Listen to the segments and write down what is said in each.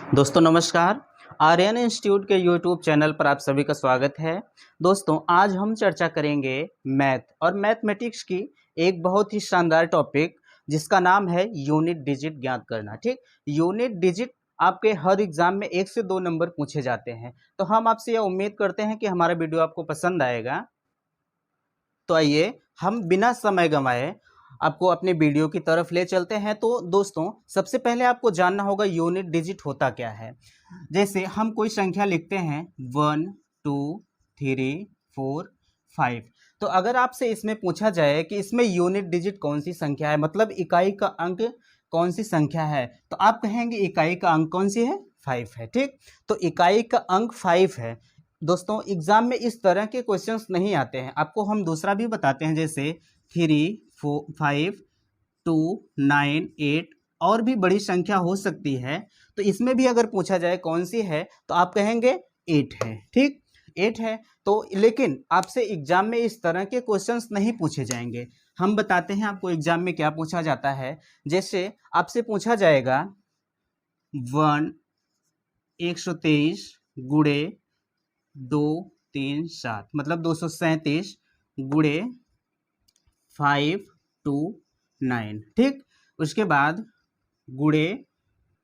दोस्तों नमस्कार। आर्यन इंस्टीट्यूट के यूट्यूब चैनल पर आप सभी का स्वागत है। दोस्तों आज हम चर्चा करेंगे मैथ और मैथमेटिक्स की एक बहुत ही शानदार टॉपिक जिसका नाम है यूनिट डिजिट ज्ञात करना। ठीक, यूनिट डिजिट आपके हर एग्जाम में 1 से 2 नंबर पूछे जाते हैं, तो हम आपसे यह उम्मीद करते हैं कि हमारा वीडियो आपको पसंद आएगा। तो आइए हम बिना समय गंवाए आपको अपने वीडियो की तरफ ले चलते हैं। तो दोस्तों सबसे पहले आपको जानना होगा यूनिट डिजिट होता क्या है। जैसे हम कोई संख्या लिखते हैं 1 2 3 4 5, तो अगर आपसे इसमें पूछा जाए कि इसमें यूनिट डिजिट कौन सी संख्या है, मतलब इकाई का अंक कौन सी संख्या है, तो आप कहेंगे इकाई का अंक कौन सी है, 5 है। ठीक, तो इकाई का अंक 5 है। दोस्तों एग्जाम में इस तरह के क्वेश्चंस नहीं आते हैं, आपको हम दूसरा भी बताते हैं, जैसे 3 4 5 2 9 8 और भी बड़ी संख्या हो सकती है। तो इसमें भी अगर पूछा जाए कौन सी है, तो आप कहेंगे 8 है। ठीक, 8 है। तो लेकिन आपसे एग्जाम में इस तरह के क्वेश्चंस नहीं पूछे जाएंगे। हम बताते हैं आपको एग्जाम में क्या पूछा जाता है। जैसे आपसे पूछा जाएगा 123 गुणे 237, मतलब 237 गुणे 5 2 9। ठीक, उसके बाद गुणे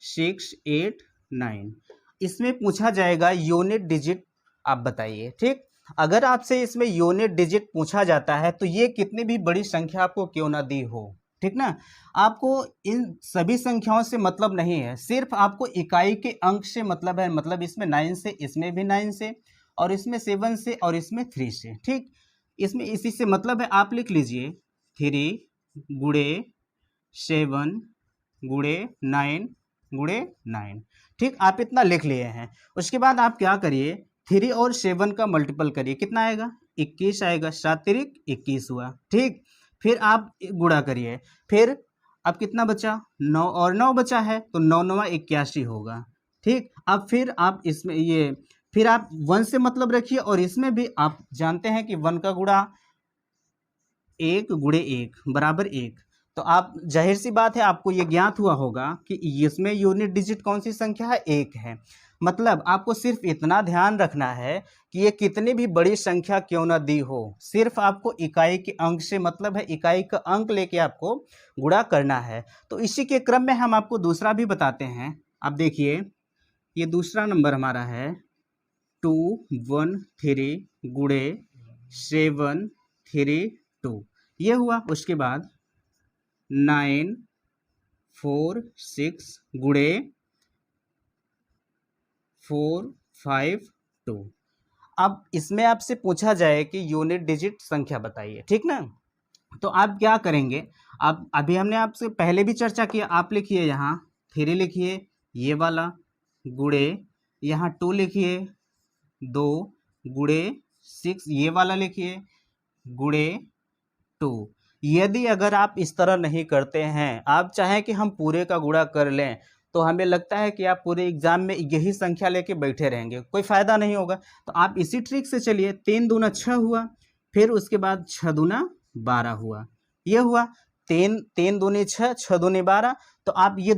6 8 9। इसमें पूछा जाएगा यूनिट डिजिट, आप बताइए। ठीक, अगर आपसे इसमें यूनिट डिजिट पूछा जाता है तो ये कितनी भी बड़ी संख्या आपको क्यों ना दी हो, ठीक ना, आपको इन सभी संख्याओं से मतलब नहीं है, सिर्फ आपको इकाई के अंक से मतलब है। मतलब इसमें 9 से, इसमें भी 9 से, और इसमें 7 से, और इसमें 3 से। ठीक, इसमें इसी से मतलब है। आप लिख लीजिए 3 गुणे 7 गुणे 9 गुणे 9। ठीक, आप इतना लिख लिए हैं। उसके बाद आप क्या करिए, 3 और 7 का मल्टीपल करिए, कितना आएगा, 21 आएगा। 7 तिरिक 21 हुआ। ठीक, फिर आप गुणा करिए, फिर अब कितना बचा, 9 और 9 बचा है, तो 9 9 81 होगा। ठीक, अब फिर आप इसमें ये, फिर आप 1 से मतलब रखिए, और इसमें भी आप जानते हैं कि 1 का गुणा 1 गुणे 1 बराबर 1। तो आप जाहिर सी बात है आपको ये ज्ञात हुआ होगा कि इसमें यूनिट डिजिट कौन सी संख्या है, 1 है। मतलब आपको सिर्फ इतना ध्यान रखना है कि ये कितनी भी बड़ी संख्या क्यों ना दी हो, सिर्फ आपको इकाई के अंक से मतलब है, इकाई का अंक लेके आपको गुणा करना है। तो इसी के क्रम में हम आपको दूसरा भी बताते हैं। आप देखिए, ये दूसरा नंबर हमारा है 2 1 3 गुणे 7 3 2, ये हुआ। उसके बाद 9 4 6 गुणे 4 5 2। अब इसमें आपसे पूछा जाए कि यूनिट डिजिट संख्या बताइए, ठीक ना, तो आप क्या करेंगे। आप अभी हमने आपसे पहले भी चर्चा किया, आप लिखिए यहाँ 3 लिखिए ये वाला, गुणे यहाँ 2 लिखिए 2, गुणे 6 ये वाला लिखिए, गुणे 2। यदि अगर आप इस तरह नहीं करते हैं, आप चाहें कि हम पूरे का गुणा कर लें, तो हमें लगता है कि आप पूरे एग्जाम में यही संख्या लेके बैठे रहेंगे, कोई फायदा नहीं होगा। तो आप इसी ट्रिक से चलिए, 3 दूना 6 हुआ, फिर उसके बाद 6 दूना 12 हुआ, ये हुआ। 3 दूनी 6, 6 दूनी 12। तो आप ये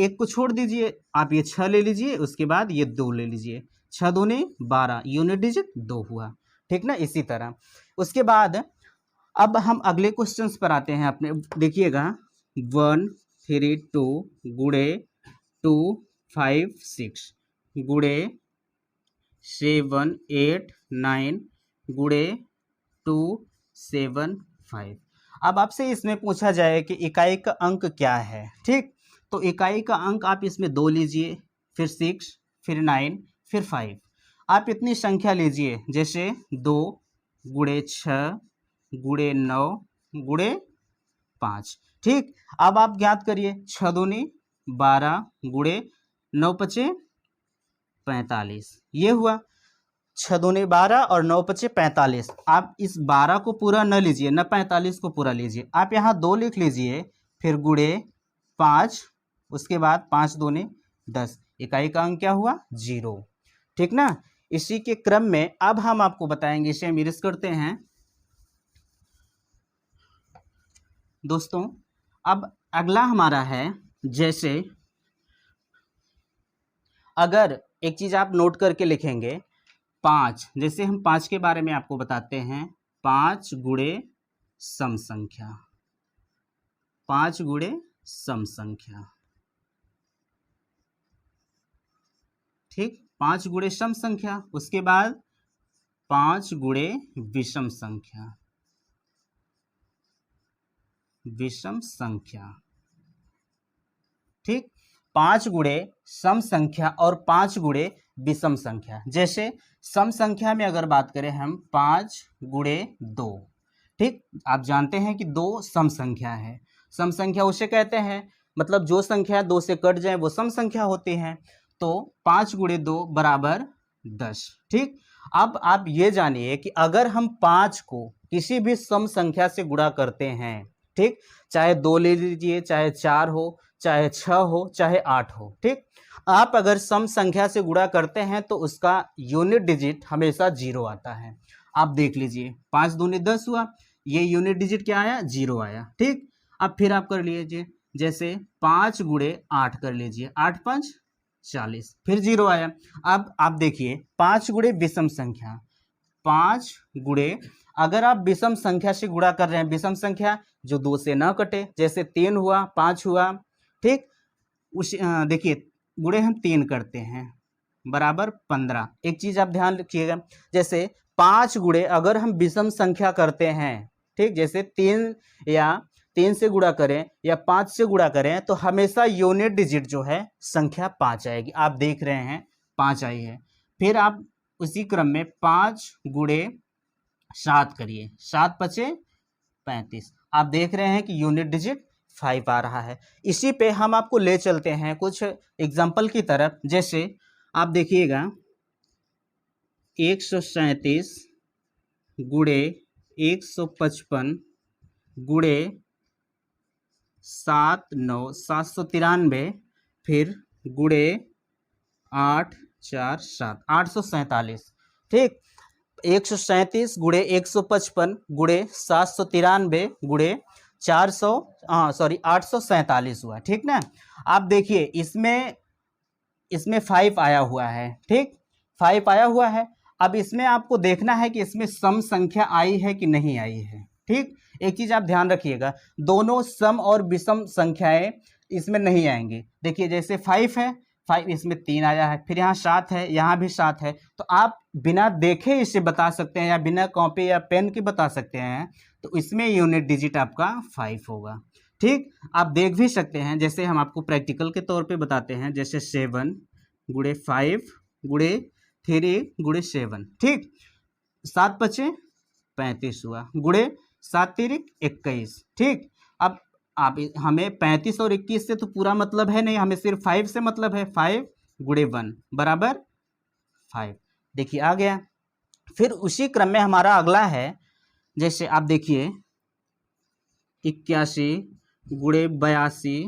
एक को छोड़ दीजिए, आप ये 6 ले लीजिए, उसके बाद ये 2 ले लीजिए, 6 दूनी 12, यूनिट डिजिट 2 हुआ। ठीक ना, इसी तरह उसके बाद अब हम अगले क्वेश्चंस पर आते हैं अपने। देखिएगा 1 3 2 गुणे 2 5 6 गुणे 7 8 9 गुणे 2 7 5। अब आपसे इसमें पूछा जाए कि इकाई का अंक क्या है। ठीक, तो इकाई का अंक आप इसमें 2 लीजिए, फिर 6, फिर 9, फिर 5। आप इतनी संख्या लीजिए, जैसे 2 गुणे 6 गुणे 9 गुणे 5। ठीक, अब आप ज्ञात करिए, 6 दूनी 12 गुणे 9 पचे 45, ये हुआ। 6 दूनी 12 और 9 पचे 45। आप इस 12 को पूरा न लीजिए, न 45 को पूरा लीजिए, आप यहाँ 2 लिख लीजिए, फिर गुणे 5, उसके बाद 5 दूनी 10, इकाई का अंक क्या हुआ, 0। ठीक ना, इसी के क्रम में अब हम आपको बताएंगे, इसे हम इरेज करते हैं दोस्तों। अब अगला हमारा है, जैसे अगर एक चीज आप नोट करके लिखेंगे, 5, जैसे हम 5 के बारे में आपको बताते हैं, 5 गुणे सम संख्या, 5 गुणे सम संख्या, ठीक, 5 गुणे सम संख्या, उसके बाद 5 गुणे विषम संख्या, विषम संख्या, ठीक, 5 गुणे सम संख्या और 5 गुणे विषम संख्या। जैसे सम संख्या में अगर बात करें हम 5 गुणे 2, ठीक, आप जानते हैं कि 2 सम संख्या है। सम संख्या उसे कहते हैं, मतलब जो संख्या 2 से कट जाए वो सम संख्या होती है। तो 5 गुणे 2 बराबर 10, ठीक। अब आप ये जानिए कि अगर हम 5 को किसी भी सम संख्या से गुणा करते हैं, ठीक, चाहे 2 ले लीजिए, चाहे 4 हो, चाहे 6 हो, चाहे 8 हो, ठीक, आप अगर सम संख्या से गुणा करते हैं तो उसका यूनिट डिजिट हमेशा 0 आता है। आप देख लीजिए, 5 दूनी 10 हुआ, ये यूनिट डिजिट क्या आया, 0 आया, ठीक। अब फिर आप कर लीजिए, जैसे 5 गुणे 8 कर लीजिए, 8 5 40, फिर 0 आया। अब आप देखिए 5 गुणे विषम संख्या, 5 गुणे, अगर आप विषम संख्या से गुणा कर रहे हैं, विषम संख्या जो 2 से ना कटे, जैसे 3 हुआ, 5 हुआ, ठीक, उस देखिए गुणे हम 3 करते हैं, बराबर 15। एक चीज आप ध्यान रखिएगा, जैसे 5 गुणे अगर हम विषम संख्या करते हैं, ठीक, जैसे 3 या 3 से गुणा करें या 5 से गुणा करें, तो हमेशा यूनिट डिजिट जो है संख्या 5 आएगी। आप देख रहे हैं 5 आई है। फिर आप उसी क्रम में 5 गुणे 7 करिए, 7 पचे 35, आप देख रहे हैं कि यूनिट डिजिट 5 आ रहा है। इसी पे हम आपको ले चलते हैं कुछ एग्जाम्पल की तरफ। जैसे आप देखिएगा 137 गुणे 155 गुणे 7 9 793, फिर गुणे 8 4 7 847, ठीक, 137 गुणे 155 गुणे 793 गुणे 400 सॉरी 847 हुआ, ठीक ना। आप देखिए इसमें 5 आया हुआ है, ठीक, 5 आया हुआ है। अब इसमें आपको देखना है कि इसमें सम संख्या आई है कि नहीं आई है, ठीक। एक चीज आप ध्यान रखिएगा, दोनों सम और विषम संख्याएं इसमें नहीं आएंगी। देखिए जैसे 5 है, 5 इसमें 3 आया है, फिर यहाँ 7 है, यहाँ भी 7 है, तो आप बिना देखे इसे बता सकते हैं या बिना कॉपी या पेन के बता सकते हैं। तो इसमें यूनिट डिजिट आपका 5 होगा, ठीक। आप देख भी सकते हैं, जैसे हम आपको प्रैक्टिकल के तौर पे बताते हैं, जैसे 7 गुणे 5 गुणे 3 गुणे 7, ठीक, 7 पचे 35 हुआ, गुणे 7 तिरिक 21, ठीक। अब आप हमें 35 और 21 से तो पूरा मतलब है नहीं, हमें सिर्फ 5 से मतलब है। 5 गुणे 1 बराबर 5, देखिए आ गया। फिर उसी क्रम में हमारा अगला है, जैसे आप देखिए 81 गुणे 82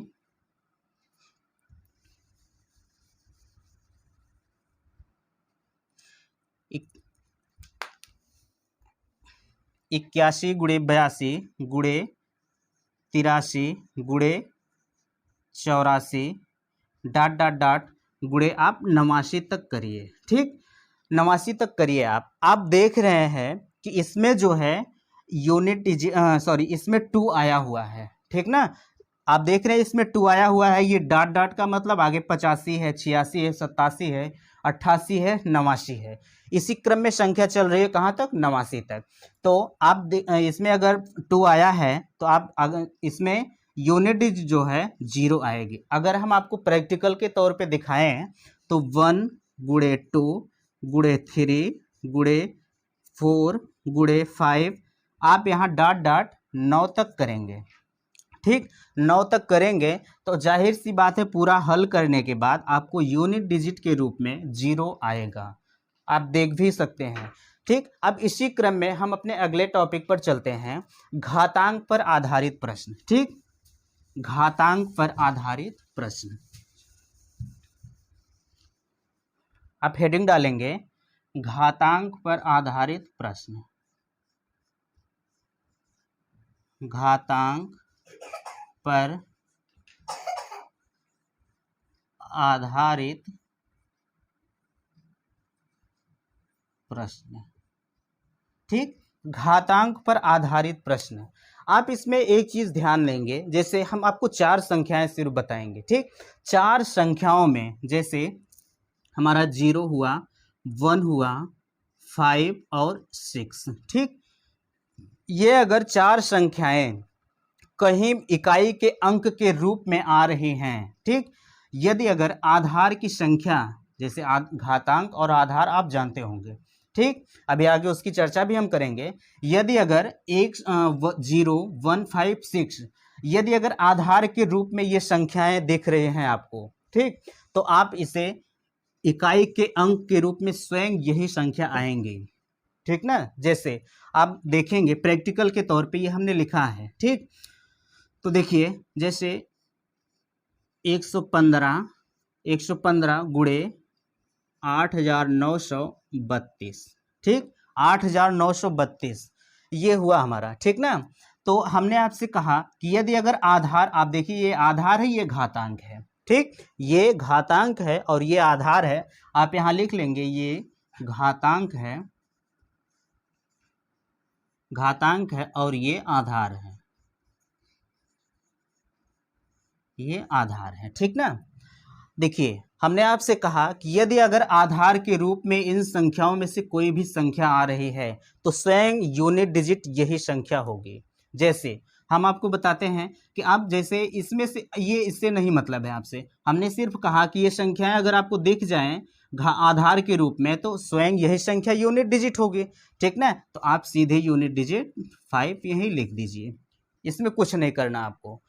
81 गुणे 82 गुणे 83 गुणे 84 डाट डाट डाट गुणे आप 89 तक करिए, ठीक, 89 तक करिए। आप देख रहे हैं कि इसमें जो है यूनिट सॉरी इसमें 2 आया हुआ है, ठीक ना। आप देख रहे हैं इसमें 2 आया हुआ है, ये डाट डाट का मतलब आगे 85 है, 86 है, 87 है, 88 है, 89 है। इसी क्रम में संख्या चल रही है कहाँ तक, 89 तक। तो आप इसमें अगर 2 आया है तो आप अगर इसमें यूनिट डिजिट जो है 0 आएगी। अगर हम आपको प्रैक्टिकल के तौर पे दिखाएं तो 1 गुणे 2 गुणे 3 गुणे 4 गुणे 5, आप यहाँ डाट डाट 9 तक करेंगे, ठीक, 9 तक करेंगे तो जाहिर सी बात है पूरा हल करने के बाद आपको यूनिट डिजिट के रूप में 0 आएगा। आप देख भी सकते हैं, ठीक। अब इसी क्रम में हम अपने अगले टॉपिक पर चलते हैं, घातांक पर आधारित प्रश्न, ठीक, घातांक पर आधारित प्रश्न। आप हेडिंग डालेंगे घातांक पर आधारित प्रश्न, घातांक पर आधारित प्रश्न। ठीक, घातांक पर आधारित प्रश्न। आप इसमें एक चीज ध्यान देंगे, जैसे हम आपको चार संख्याएं सिर्फ बताएंगे। ठीक, चार संख्याओं में जैसे हमारा 0 हुआ, 1 हुआ, 5 और 6। ठीक, ये अगर चार संख्याएं कहीं इकाई के अंक के रूप में आ रही हैं, ठीक, यदि अगर आधार की संख्या, जैसे घातांक और आधार आप जानते होंगे, ठीक, अभी आगे उसकी चर्चा भी हम करेंगे। यदि अगर 0, 1, 5, 6 यदि अगर आधार के रूप में ये संख्याएं दिख रहे हैं आपको, ठीक, तो आप इसे इकाई के अंक के रूप में स्वयं यही संख्या आएंगी। ठीक ना, जैसे आप देखेंगे प्रैक्टिकल के तौर पे ये हमने लिखा है। ठीक, तो देखिए जैसे 115 गुणे 8932। ठीक, 8932 ये हुआ हमारा। ठीक ना, तो हमने आपसे कहा कि यदि अगर आधार, आप देखिए ये आधार है, ये घातांक है। ठीक, ये घातांक है और ये आधार है। आप यहां लिख लेंगे ये घातांक है, घातांक है और ये आधार है, ये आधार है। ठीक ना, देखिए हमने आपसे कहा कि यदि अगर आधार के रूप में इन संख्याओं में से कोई भी संख्या आ रही है तो स्वयं यूनिट डिजिट यही संख्या होगी। जैसे हम आपको बताते हैं कि आप जैसे इसमें से, ये इससे नहीं मतलब है आपसे, हमने सिर्फ कहा कि ये संख्याएं अगर आपको दिख जाएं आधार के रूप में तो स्वयं यही संख्या यूनिट डिजिट होगी। ठीक ना, तो आप सीधे यूनिट डिजिट 5 यही लिख दीजिए, इसमें कुछ नहीं करना आपको।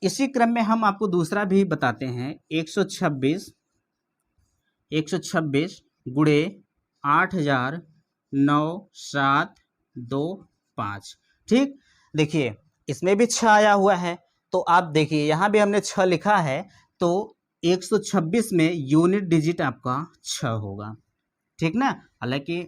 इसी क्रम में हम आपको दूसरा भी बताते हैं, 126 गुणे 809725। ठीक, देखिए इसमें भी 6 आया हुआ है, तो आप देखिए यहाँ भी हमने 6 लिखा है, तो 126 में यूनिट डिजिट आपका 6 होगा। ठीक ना, हालांकि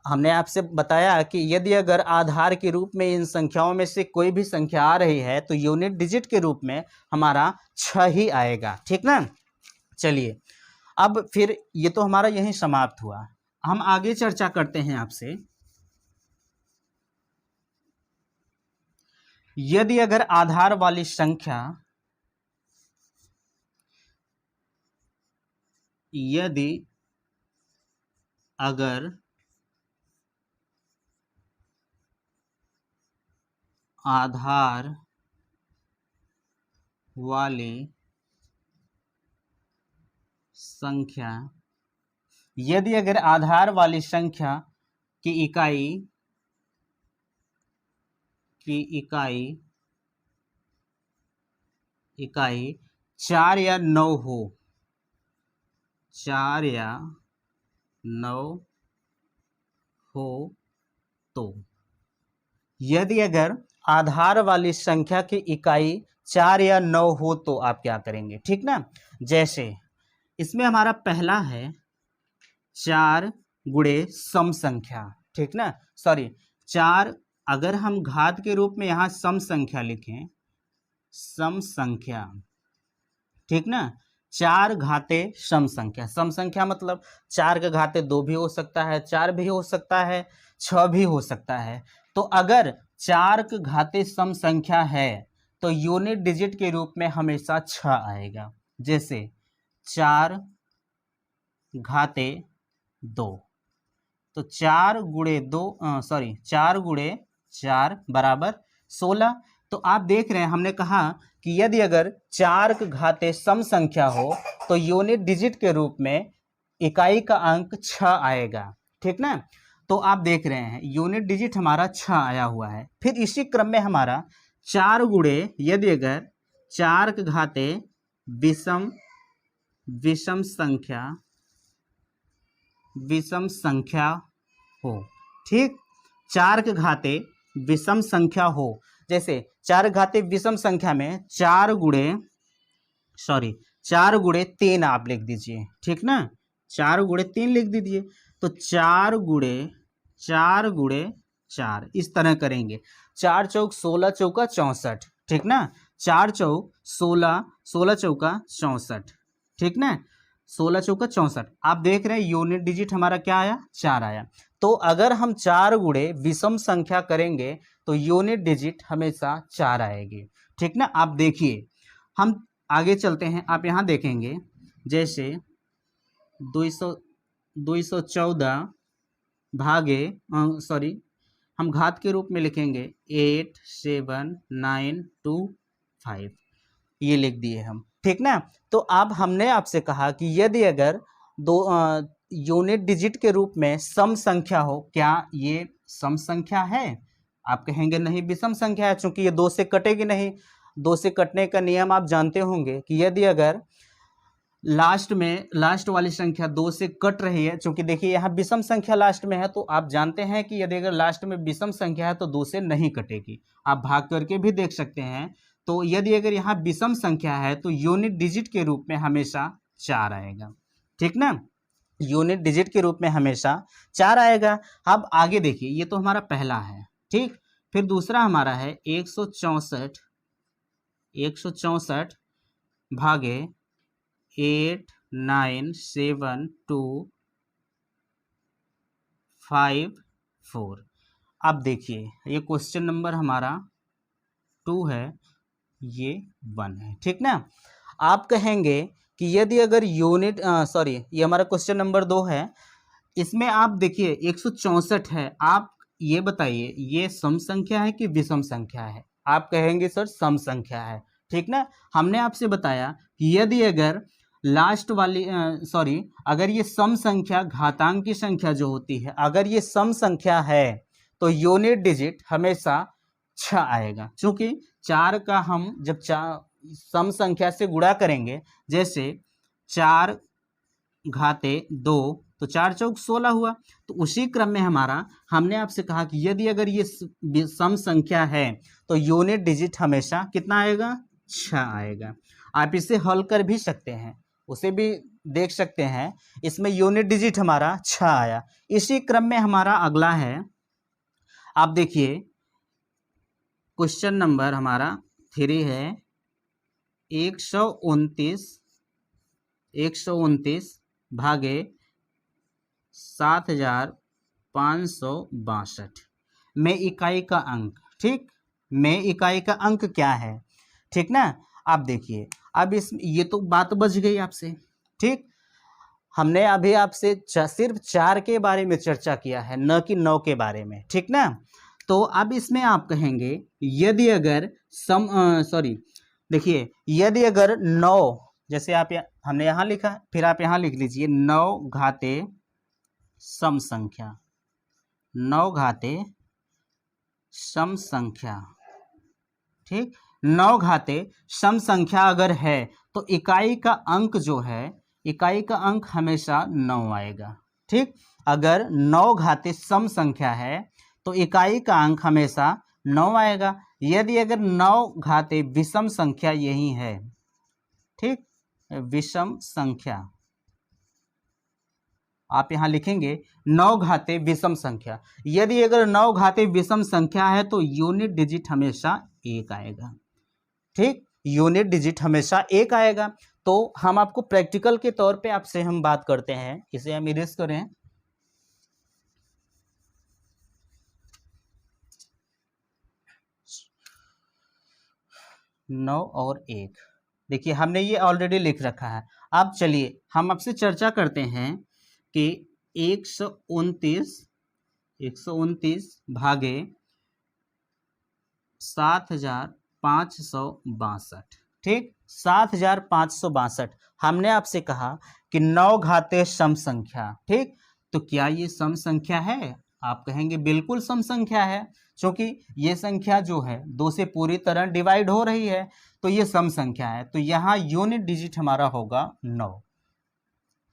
हमने आपसे बताया कि यदि अगर आधार के रूप में इन संख्याओं में से कोई भी संख्या आ रही है तो यूनिट डिजिट के रूप में हमारा 6 ही आएगा। ठीक ना, चलिए अब फिर ये तो हमारा यहीं समाप्त हुआ, हम आगे चर्चा करते हैं आपसे। यदि अगर आधार वाली संख्या, यदि अगर आधार वाली संख्या, यदि अगर आधार वाली संख्या की इकाई 4 या 9 हो, 4 या 9 हो, तो यदि अगर आधार वाली संख्या की इकाई 4 या 9 हो तो आप क्या करेंगे। ठीक ना, जैसे इसमें हमारा पहला है 4 गुणे सम संख्या। ठीक ना, सॉरी 4, अगर हम घात के रूप में यहां सम संख्या लिखें, सम संख्या। ठीक ना, 4 घाते सम संख्या, सम संख्या मतलब 4 के घाते 2 भी हो सकता है, 4 भी हो सकता है, 6 भी हो सकता है। तो अगर 4 के घाते सम संख्या है तो यूनिट डिजिट के रूप में हमेशा 6 आएगा। जैसे 4 घाते 2, तो 4 गुणे 4 बराबर 16। तो आप देख रहे हैं हमने कहा कि यदि अगर 4 के घाते सम संख्या हो तो यूनिट डिजिट के रूप में इकाई का अंक 6 आएगा। ठीक ना, तो आप देख रहे हैं यूनिट डिजिट हमारा 6 आया हुआ है। फिर इसी क्रम में हमारा 4 गुणे, यदि अगर 4 के घाते विषम संख्या हो, ठीक, 4 के घाते विषम संख्या हो, जैसे 4 घाते विषम संख्या में 4 गुणे 3 आप लिख दीजिए। ठीक ना, 4 गुणे 3 लिख दीजिए, तो 4 गुणे 4 इस तरह करेंगे। 4 चौक 16 चौका 64। ठीक ना, 4 चौक 16 चौका 64। ठीक ना, 16 चौका 64। आप देख रहे हैं यूनिट डिजिट हमारा क्या आया, 4 आया। तो अगर हम 4 गुणे विषम संख्या करेंगे तो यूनिट डिजिट हमेशा 4 आएगी। ठीक ना। आप देखिए, हम आगे चलते हैं। आप यहाँ देखेंगे जैसे 214 भागे सॉरी, हम घात के रूप में लिखेंगे 8 7 9 2 5, ये लिख दिए हम। ठीक ना। तो अब हमने आपसे कहा कि यदि अगर दो यूनिट डिजिट के रूप में सम संख्या हो, क्या ये सम संख्या है? आप कहेंगे नहीं, विषम संख्या है, चूंकि ये 2 से कटेगी नहीं। 2 से कटने का नियम आप जानते होंगे कि यदि अगर लास्ट वाली संख्या 2 से कट रही है, चूंकि देखिए यहाँ विषम संख्या लास्ट में है, तो आप जानते हैं कि यदि अगर लास्ट में विषम संख्या है तो 2 से नहीं कटेगी। आप भाग करके भी देख सकते हैं। तो यदि अगर यहाँ विषम संख्या है तो यूनिट डिजिट के रूप में हमेशा 4 आएगा। ठीक ना। यूनिट डिजिट के रूप में हमेशा 4 आएगा। अब आगे देखिए, ये तो हमारा पहला है। ठीक। फिर दूसरा हमारा है 164 भागे 8 9 7 2 5 4। अब देखिए, ये क्वेश्चन नंबर हमारा 2 है, ये 1 है। ठीक ना। आप कहेंगे कि यदि अगर यूनिट ये हमारा क्वेश्चन नंबर 2 है। इसमें आप देखिए 164 है। आप ये बताइए, ये सम संख्या है कि विषम संख्या है? आप कहेंगे सर सम संख्या है। ठीक ना। हमने आपसे बताया कि यदि अगर लास्ट वाली अगर ये सम संख्या, घातांक की संख्या जो होती है, अगर ये सम संख्या है तो यूनिट डिजिट हमेशा 6 आएगा। क्योंकि 4 का हम जब सम संख्या से गुणा करेंगे, जैसे 4 घाते 2, तो 4 चौक 16 हुआ। तो उसी क्रम में हमने आपसे कहा कि यदि अगर ये सम संख्या है तो यूनिट डिजिट हमेशा कितना आएगा? 6 आएगा। आप इसे हल कर भी सकते हैं, उसे भी देख सकते हैं। इसमें यूनिट डिजिट हमारा 6 आया। इसी क्रम में हमारा अगला है, आप देखिए क्वेश्चन नंबर हमारा 3 है 129 भागे 7562 में इकाई का अंक। ठीक। में इकाई का अंक क्या है? ठीक ना। आप देखिए, अब ये तो बात बच गई आपसे। ठीक। हमने अभी आपसे सिर्फ 4 के बारे में चर्चा किया है, न कि 9 के बारे में। ठीक ना। तो अब इसमें आप कहेंगे यदि अगर देखिए, यदि अगर 9, जैसे हमने यहाँ लिखा, फिर आप यहाँ लिख लीजिए 9 घाते सम संख्या। 9 घाते सम संख्या। ठीक। 9 घाते सम संख्या अगर है तो इकाई का अंक जो है, इकाई का अंक हमेशा 9 आएगा। ठीक। अगर 9 घाते सम संख्या है तो इकाई का अंक हमेशा 9 आएगा। यदि अगर 9 घाते विषम संख्या यही है, ठीक, विषम संख्या, आप यहां लिखेंगे 9 घाते विषम संख्या। यदि अगर 9 घाते विषम संख्या है तो यूनिट डिजिट हमेशा 1 आएगा। ठीक। यूनिट डिजिट हमेशा 1 आएगा। तो हम आपको प्रैक्टिकल के तौर पे आपसे हम बात करते हैं, इसे हम इरेज करें। नौ और 1, देखिए हमने ये ऑलरेडी लिख रखा है। अब चलिए हम आपसे चर्चा करते हैं कि 129 भागे 7562। ठीक। 7562। हमने आपसे कहा कि 9 घाते सम संख्या। ठीक। तो क्या ये सम संख्या है? आप कहेंगे बिल्कुल सम संख्या है, क्योंकि ये संख्या जो है 2 से पूरी तरह डिवाइड हो रही है, तो ये सम संख्या है। तो यहाँ यूनिट डिजिट हमारा होगा 9।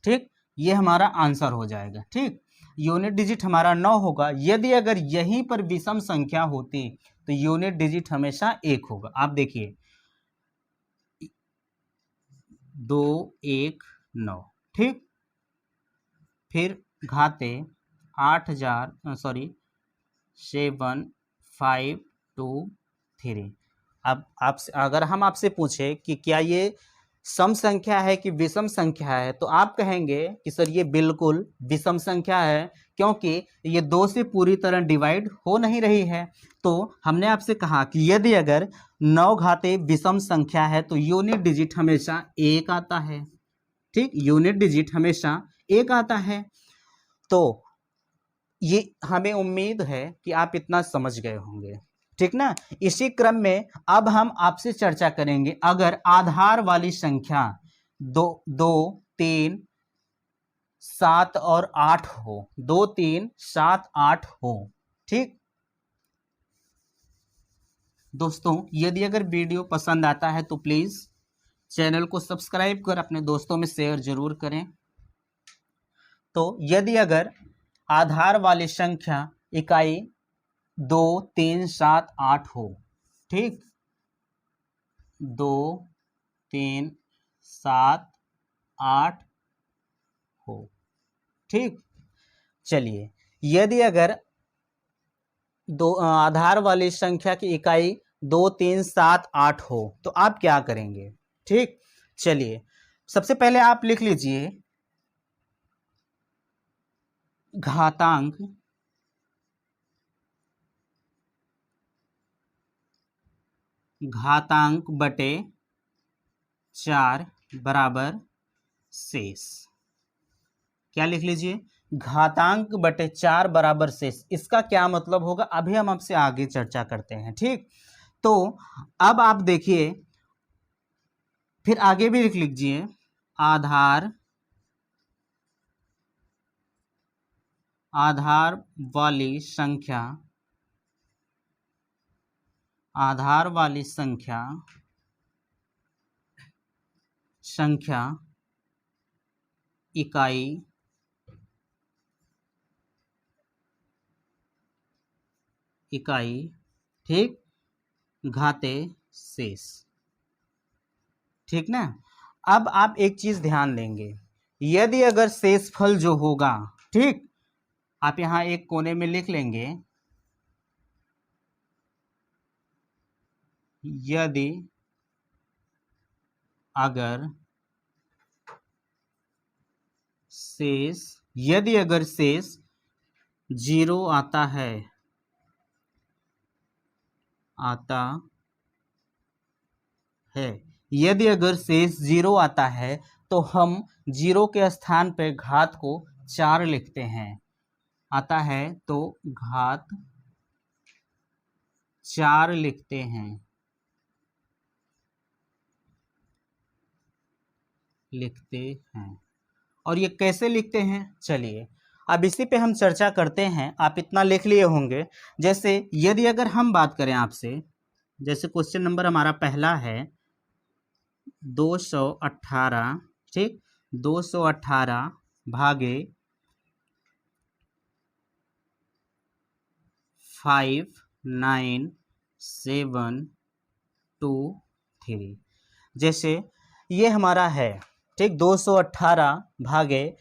ठीक। ये हमारा आंसर हो जाएगा। ठीक। यूनिट डिजिट हमारा 9 होगा। यदि अगर यहीं पर विषम संख्या होती तो यूनिट डिजिट हमेशा 1 होगा। आप देखिए 2 1 9। ठीक। फिर घाते 7 5 2 3। अब अगर हम आपसे पूछे कि क्या ये सम संख्या है कि विषम संख्या है, तो आप कहेंगे कि सर ये बिल्कुल विषम संख्या है, क्योंकि ये 2 से पूरी तरह डिवाइड हो नहीं रही है। तो हमने आपसे कहा कि यदि अगर 9 घाते विषम संख्या है तो यूनिट डिजिट हमेशा 1 आता है। ठीक, यूनिट डिजिट हमेशा 1 आता है। तो ये हमें उम्मीद है कि आप इतना समझ गए होंगे, ठीक ना। इसी क्रम में अब हम आपसे चर्चा करेंगे, अगर आधार वाली संख्या 2, 3, 7 और 8 हो, 2, 3, 7, 8 हो। ठीक दोस्तों, यदि अगर वीडियो पसंद आता है तो प्लीज चैनल को सब्सक्राइब कर अपने दोस्तों में शेयर जरूर करें। तो यदि अगर आधार वाली संख्या इकाई 2, 3, 7, 8 हो, ठीक, 2, 3, 7, 8 हो, ठीक। चलिए, यदि अगर आधार वाली संख्या की इकाई 2, 3, 7, 8 हो तो आप क्या करेंगे? ठीक, चलिए सबसे पहले आप लिख लीजिए घातांक बटे 4 बराबर शेष। क्या लिख लीजिए? घातांक बटे 4 बराबर शेष। इसका क्या मतलब होगा अभी हम आपसे आगे चर्चा करते हैं। ठीक, तो अब आप देखिए, फिर आगे भी लिख लीजिए आधार वाली संख्या इकाई ठीक, घाते शेष। ठीक ना। अब आप एक चीज ध्यान देंगे, यदि अगर शेषफल जो होगा, ठीक, आप यहां एक कोने में लिख लेंगे, यदि अगर शेष 0 आता है यदि अगर शेष 0 आता है तो हम 0 के स्थान पे घात को 4 लिखते हैं। आता है तो घात 4 लिखते हैं। और ये कैसे लिखते हैं, चलिए अब इसी पे हम चर्चा करते हैं। आप इतना लिख लिए होंगे, जैसे यदि अगर हम बात करें आपसे, जैसे क्वेश्चन नंबर हमारा पहला है 218, ठीक, 218 भागे 59723। जैसे ये हमारा है, ठीक, 218 भागे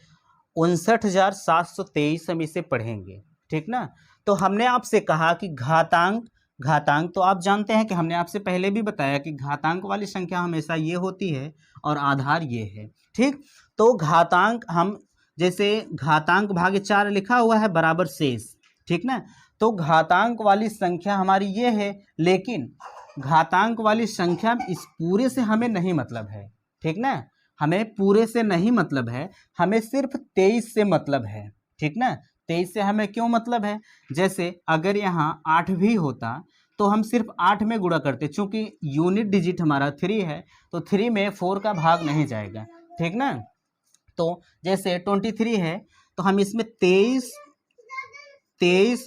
59,723 हम इसे पढ़ेंगे। ठीक ना। तो हमने आपसे कहा कि घातांक तो आप जानते हैं कि हमने आपसे पहले भी बताया कि घातांक वाली संख्या हमेशा ये होती है और आधार ये है। ठीक, तो घातांक हम जैसे घातांक भागे 4 लिखा हुआ है बराबर शेष। ठीक ना। तो घातांक वाली संख्या हमारी ये है, लेकिन घातांक वाली संख्या इस पूरे से हमें नहीं मतलब है। ठीक ना, हमें पूरे से नहीं मतलब है, हमें सिर्फ 23 से मतलब है। ठीक ना, 23 से हमें क्यों मतलब है? जैसे अगर यहाँ 8 भी होता तो हम सिर्फ 8 में गुणा करते, चूंकि यूनिट डिजिट हमारा 3 है तो 3 में 4 का भाग नहीं जाएगा। ठीक ना। तो जैसे 23 है तो हम इसमें 23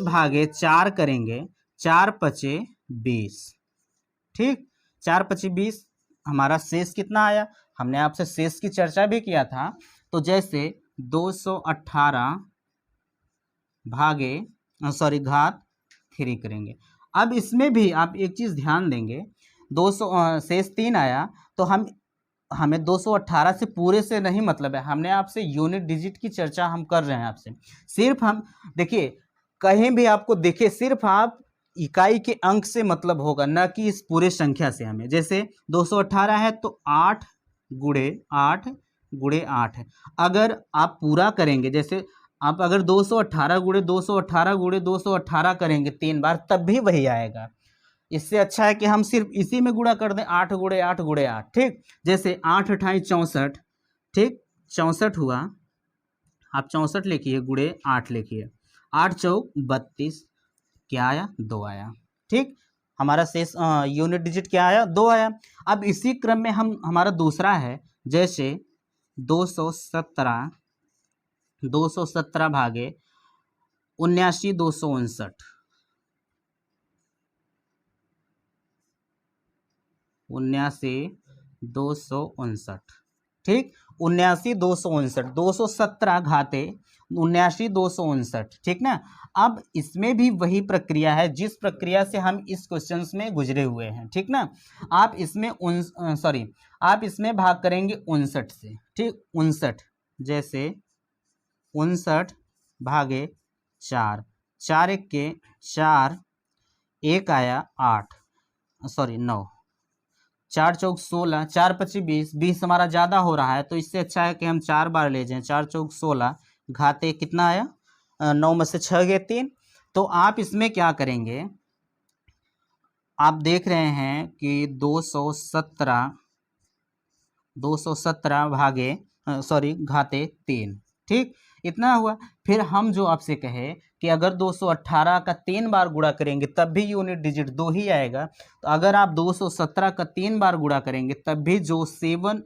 भागे 4 करेंगे, 4 पचे 20। ठीक, 4 पचे 20, हमारा शेष कितना आया? हमने आपसे शेष की चर्चा भी किया था। तो जैसे 218 भागे घात 3 करेंगे। अब इसमें भी आप एक चीज ध्यान देंगे, 200 शेष 3 आया तो हमें 218 से पूरे से नहीं मतलब है, हमने आपसे यूनिट डिजिट की चर्चा हम कर रहे हैं आपसे। सिर्फ हम देखिए, कहीं भी आपको देखे, सिर्फ आप इकाई के अंक से मतलब होगा, न कि इस पूरे संख्या से। हमें जैसे 218 है तो 8 गुणे 8 गुणे 8 है। अगर आप पूरा करेंगे, जैसे आप अगर 218 गुणे 218 गुणे 218 करेंगे 3 बार, तब भी वही आएगा। इससे अच्छा है कि हम सिर्फ इसी में गुणा कर दें, 8 गुणे 8 गुणे 8। ठीक, जैसे 8 अठाई 64, ठीक 64 हुआ, आप 64 लिखिए गुणे 8 लिखिए, 8 चौक 32, क्या आया 2 आया। ठीक, हमारा शेष यूनिट डिजिट क्या आया 2 आया। अब इसी क्रम में हम हमारा दूसरा है, जैसे 217 217 भागे 79 259, 79 259, ठीक 79 259, 217 घाते 79 259, ठीक ना। अब इसमें भी वही प्रक्रिया है जिस प्रक्रिया से हम इस क्वेश्चन में गुजरे हुए हैं, ठीक ना। आप इसमें आप इसमें भाग करेंगे 59 से, ठीक 59, जैसे 59 भागे 4, 4 एक के 4, 1 आया 8, 9, 4 चौक 16, 4 पच्चीस 20, 20 हमारा ज़्यादा हो रहा है, तो इससे अच्छा है कि हम 4 बार ले जाएं। 4 चौक 16, घाते कितना आया 9 में से 6 गए 3। तो आप इसमें क्या करेंगे, आप देख रहे हैं कि 217 भागे घाते 3, ठीक इतना हुआ। फिर हम जो आपसे कहे कि अगर 218 का 3 बार गुणा करेंगे तब भी यूनिट डिजिट 2 ही आएगा, तो अगर आप 217 का 3 बार गुणा करेंगे तब भी जो 7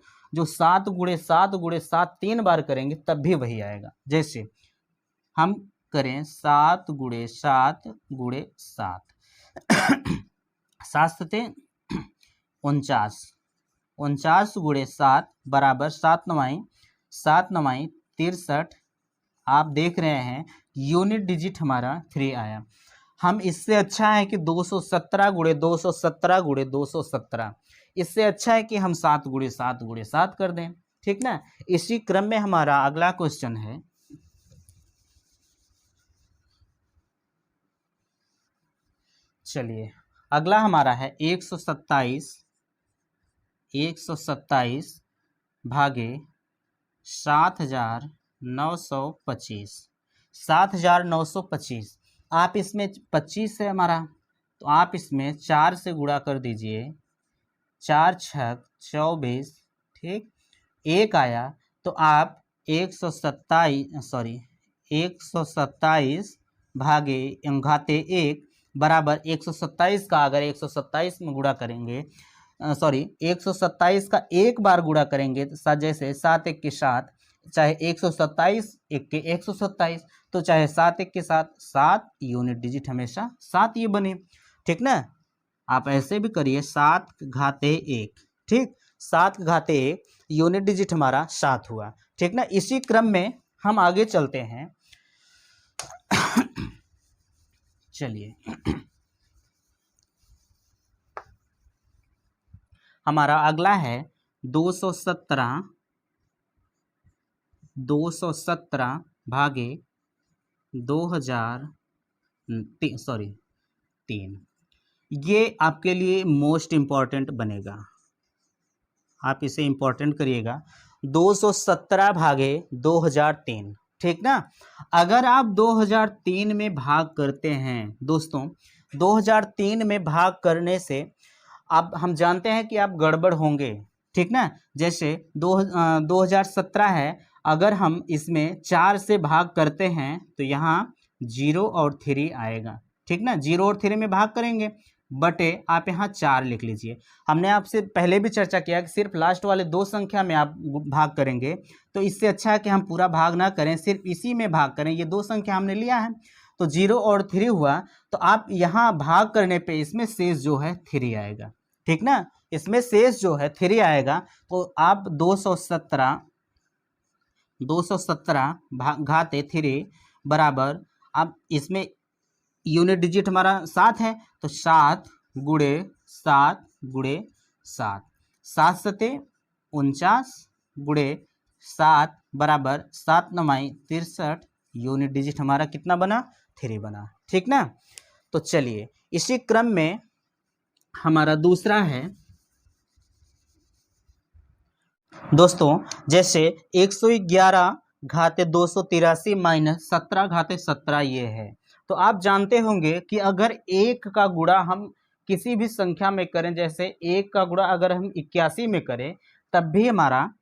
गुणे 7 गुणे 7 3 बार करेंगे तब भी वही आएगा। जैसे हम करें 7 गुणे 7 गुणे 7, 7 सते 49, 49 गुणे 7 बराबर 7 नवाई 63। आप देख रहे हैं यूनिट डिजिट हमारा 3 आया। हम इससे अच्छा है कि 217 गुणे 217 गुणे 217, इससे अच्छा है कि हम 7 गुणे 7 गुणे 7 कर दें, ठीक ना। इसी क्रम में हमारा अगला क्वेश्चन है, चलिए अगला हमारा है 127 भागे 7925, 7925। आप इसमें 25 है हमारा, तो आप इसमें 4 से गुणा कर दीजिए, 4 छक 24, ठीक 1 आया। तो आप 127 भागे घाते 1 बराबर 127 का अगर 127 में गुणा करेंगे, 127 का एक बार गुणा करेंगे तो जैसे 7 एक के 7, चाहे 127 एक के 127, तो चाहे 7 एक के 7 यूनिट डिजिट हमेशा 7 ये बने, ठीक ना। आप ऐसे भी करिए 7 घाते 1, ठीक 7 घाते 1 यूनिट डिजिट हमारा 7 हुआ, ठीक ना। इसी क्रम में हम आगे चलते हैं। चलिए हमारा अगला है 217 भागे 3। ये आपके लिए मोस्ट इम्पॉर्टेंट बनेगा, आप इसे इम्पॉर्टेंट करिएगा। 217 भागे 2003, ठीक ना। अगर आप 2003 में भाग करते हैं दोस्तों, 2003 में भाग करने से अब हम जानते हैं कि आप गड़बड़ होंगे, ठीक ना। जैसे 2017 है, अगर हम इसमें 4 से भाग करते हैं तो यहाँ 0 और 3 आएगा, ठीक ना। 0 और 3 में भाग करेंगे, बटे आप यहाँ 4 लिख लीजिए। हमने आपसे पहले भी चर्चा किया कि सिर्फ लास्ट वाले 2 संख्या में आप भाग करेंगे, तो इससे अच्छा है कि हम पूरा भाग ना करें, सिर्फ इसी में भाग करें। ये 2 संख्या हमने लिया है, तो 0 और 3 हुआ, तो आप यहाँ भाग करने पे इसमें शेष जो है 3 आएगा, ठीक ना। इसमें शेष जो है 3 आएगा, तो आप 217 घाते 3 बराबर, अब इसमें यूनिट डिजिट हमारा 7 है, तो 7 गुणे 7 गुणे 7, 7 सते 49 गुणे 7 बराबर 7 नवाई 63, यूनिट डिजिट हमारा कितना बना 3 बना, ठीक ना। तो चलिए इसी क्रम में हमारा दूसरा है दोस्तों जैसे 111 घाते 283 माइनस 17 घाते 17 ये है। तो आप जानते होंगे कि अगर एक का गुणा हम किसी भी संख्या में करें, जैसे एक का गुणा अगर हम 81 में करें तब भी हमारा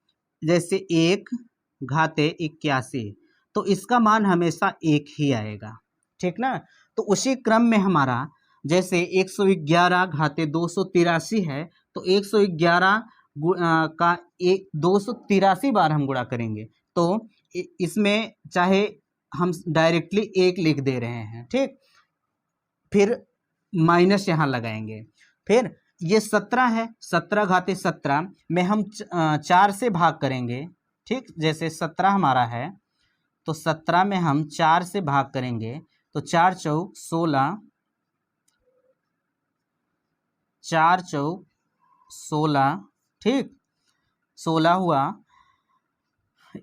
जैसे 1 घाते 81, तो इसका मान हमेशा 1 ही आएगा, ठीक ना। तो उसी क्रम में हमारा जैसे 111 घाते 283 है, तो 111 का 283 बार हम गुणा करेंगे, तो इसमें चाहे हम डायरेक्टली 1 लिख दे रहे हैं, ठीक, फिर माइनस यहाँ लगाएंगे, फिर ये 17 है, 17 घाते 17 में हम 4 से भाग करेंगे, ठीक, जैसे 17 हमारा है तो 17 में हम 4 से भाग करेंगे, तो 4 चौक 16, 4 चौक 16, ठीक, 16 हुआ,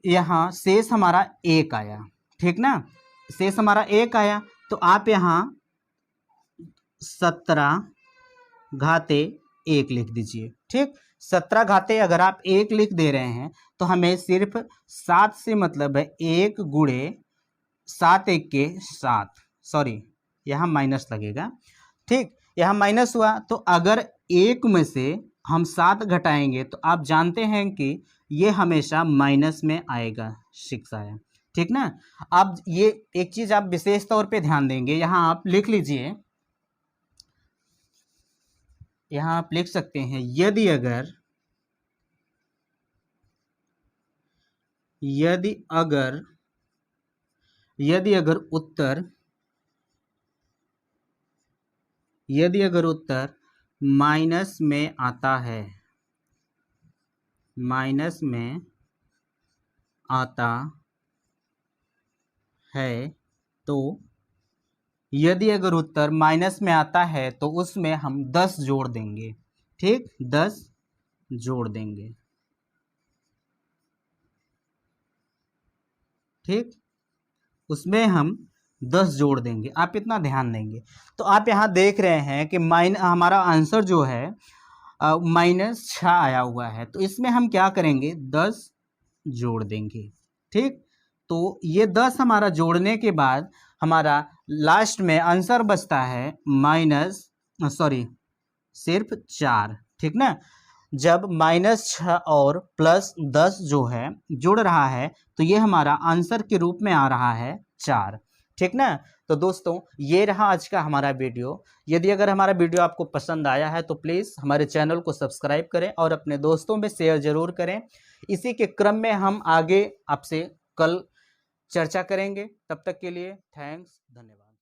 यहाँ शेष हमारा 1 आया, ठीक ना, शेष हमारा 1 आया। तो आप यहाँ 17 घाते 1 लिख दीजिए, ठीक। 17 घाते अगर आप 1 लिख दे रहे हैं तो हमें सिर्फ 7 से मतलब है, 1 गुणे 7 1 के 7, सॉरी यहाँ माइनस लगेगा, ठीक, यहाँ माइनस हुआ। तो अगर 1 में से हम 7 घटाएंगे तो आप जानते हैं कि ये हमेशा माइनस में आएगा, 6 आया, ठीक ना। अब ये एक चीज़ आप विशेष तौर पे ध्यान देंगे, यहाँ आप लिख लीजिए, यहाँ आप लिख सकते हैं, यदि अगर उत्तर माइनस में आता है, माइनस में आता है, तो यदि अगर उत्तर माइनस में आता है तो उसमें हम 10 जोड़ देंगे, ठीक, 10 जोड़ देंगे, ठीक, उसमें हम 10 जोड़ देंगे, आप इतना ध्यान देंगे। तो आप यहाँ देख रहे हैं कि हमारा आंसर जो है -6 आया हुआ है, तो इसमें हम क्या करेंगे, 10 जोड़ देंगे, ठीक। तो ये 10 हमारा जोड़ने के बाद हमारा लास्ट में आंसर बचता है सिर्फ 4, ठीक ना। जब -6 और +10 जो है जुड़ रहा है तो ये हमारा आंसर के रूप में आ रहा है 4, ठीक ना। तो दोस्तों ये रहा आज का हमारा वीडियो। यदि अगर हमारा वीडियो आपको पसंद आया है तो प्लीज़ हमारे चैनल को सब्सक्राइब करें और अपने दोस्तों में शेयर ज़रूर करें। इसी के क्रम में हम आगे आपसे कल चर्चा करेंगे। तब तक के लिए थैंक्स, धन्यवाद।